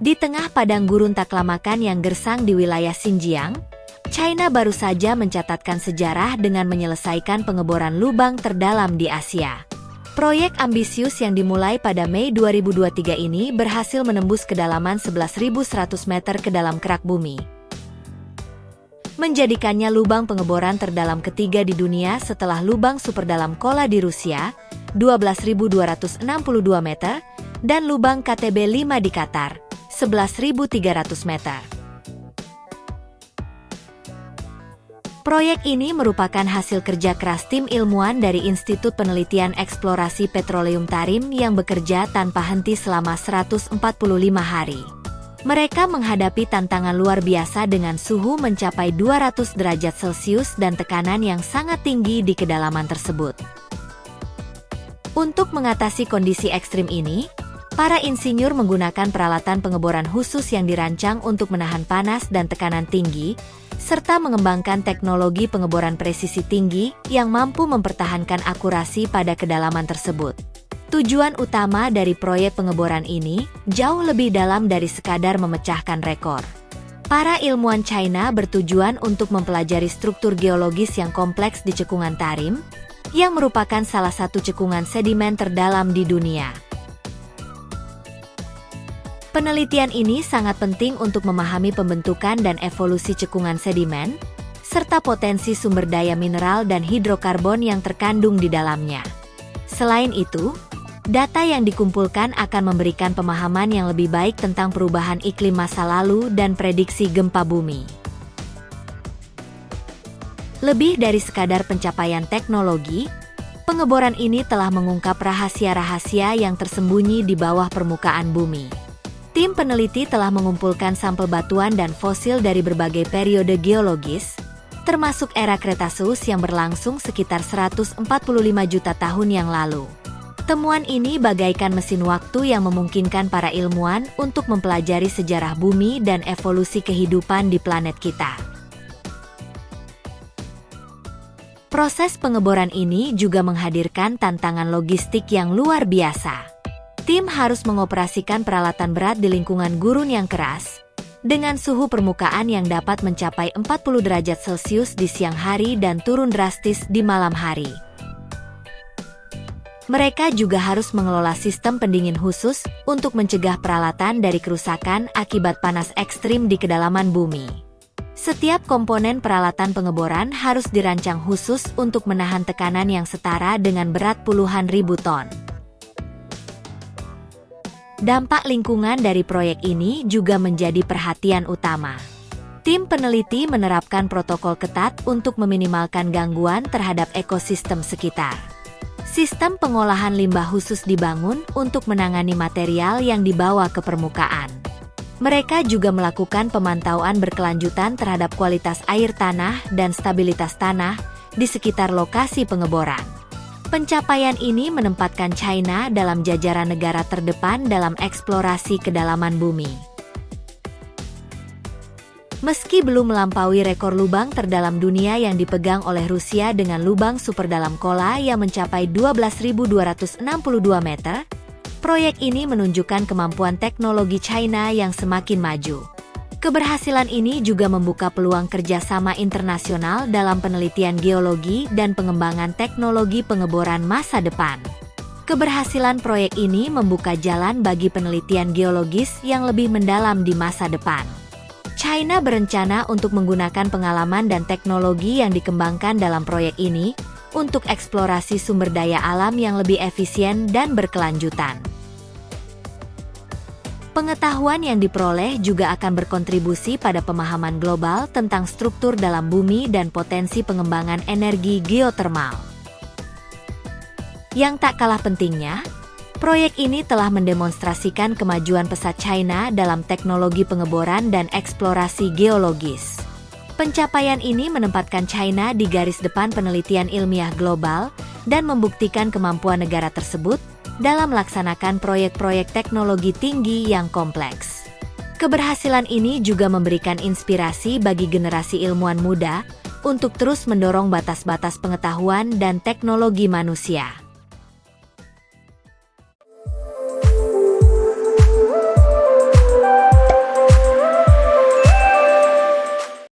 Di tengah padang gurun tak lamakan yang gersang di wilayah Xinjiang, China baru saja mencatatkan sejarah dengan menyelesaikan pengeboran lubang terdalam di Asia. Proyek ambisius yang dimulai pada Mei 2023 ini berhasil menembus kedalaman 11.100 meter ke dalam kerak bumi, menjadikannya lubang pengeboran terdalam ketiga di dunia setelah lubang superdalam Kola di Rusia, 12.262 meter, dan lubang KTB-5 di Qatar, 11.300 meter. Proyek ini merupakan hasil kerja keras tim ilmuwan dari Institut Penelitian Eksplorasi Petroleum Tarim yang bekerja tanpa henti selama 145 hari. Mereka menghadapi tantangan luar biasa dengan suhu mencapai 200 derajat Celcius dan tekanan yang sangat tinggi di kedalaman tersebut. Untuk mengatasi kondisi ekstrim ini, para insinyur menggunakan peralatan pengeboran khusus yang dirancang untuk menahan panas dan tekanan tinggi, serta mengembangkan teknologi pengeboran presisi tinggi yang mampu mempertahankan akurasi pada kedalaman tersebut. Tujuan utama dari proyek pengeboran ini jauh lebih dalam dari sekadar memecahkan rekor. Para ilmuwan China bertujuan untuk mempelajari struktur geologis yang kompleks di cekungan Tarim, yang merupakan salah satu cekungan sedimen terdalam di dunia. Penelitian ini sangat penting untuk memahami pembentukan dan evolusi cekungan sedimen, serta potensi sumber daya mineral dan hidrokarbon yang terkandung di dalamnya. Selain itu, data yang dikumpulkan akan memberikan pemahaman yang lebih baik tentang perubahan iklim masa lalu dan prediksi gempa bumi. Lebih dari sekadar pencapaian teknologi, pengeboran ini telah mengungkap rahasia-rahasia yang tersembunyi di bawah permukaan bumi. Tim peneliti telah mengumpulkan sampel batuan dan fosil dari berbagai periode geologis, termasuk era Kretaseus yang berlangsung sekitar 145 juta tahun yang lalu. Temuan ini bagaikan mesin waktu yang memungkinkan para ilmuwan untuk mempelajari sejarah bumi dan evolusi kehidupan di planet kita. Proses pengeboran ini juga menghadirkan tantangan logistik yang luar biasa. Tim harus mengoperasikan peralatan berat di lingkungan gurun yang keras, dengan suhu permukaan yang dapat mencapai 40 derajat Celcius di siang hari dan turun drastis di malam hari. Mereka juga harus mengelola sistem pendingin khusus untuk mencegah peralatan dari kerusakan akibat panas ekstrim di kedalaman bumi. Setiap komponen peralatan pengeboran harus dirancang khusus untuk menahan tekanan yang setara dengan berat puluhan ribu ton. Dampak lingkungan dari proyek ini juga menjadi perhatian utama. Tim peneliti menerapkan protokol ketat untuk meminimalkan gangguan terhadap ekosistem sekitar. Sistem pengolahan limbah khusus dibangun untuk menangani material yang dibawa ke permukaan. Mereka juga melakukan pemantauan berkelanjutan terhadap kualitas air tanah dan stabilitas tanah di sekitar lokasi pengeboran. Pencapaian ini menempatkan China dalam jajaran negara terdepan dalam eksplorasi kedalaman bumi. Meski belum melampaui rekor lubang terdalam dunia yang dipegang oleh Rusia dengan lubang superdalam Kola yang mencapai 12.262 meter, proyek ini menunjukkan kemampuan teknologi China yang semakin maju. Keberhasilan ini juga membuka peluang kerjasama internasional dalam penelitian geologi dan pengembangan teknologi pengeboran masa depan. Keberhasilan proyek ini membuka jalan bagi penelitian geologis yang lebih mendalam di masa depan. China berencana untuk menggunakan pengalaman dan teknologi yang dikembangkan dalam proyek ini untuk eksplorasi sumber daya alam yang lebih efisien dan berkelanjutan. Pengetahuan yang diperoleh juga akan berkontribusi pada pemahaman global tentang struktur dalam bumi dan potensi pengembangan energi geotermal. Yang tak kalah pentingnya, proyek ini telah mendemonstrasikan kemajuan pesat China dalam teknologi pengeboran dan eksplorasi geologis. Pencapaian ini menempatkan China di garis depan penelitian ilmiah global dan membuktikan kemampuan negara tersebut dalam melaksanakan proyek-proyek teknologi tinggi yang kompleks. Keberhasilan ini juga memberikan inspirasi bagi generasi ilmuwan muda untuk terus mendorong batas-batas pengetahuan dan teknologi manusia.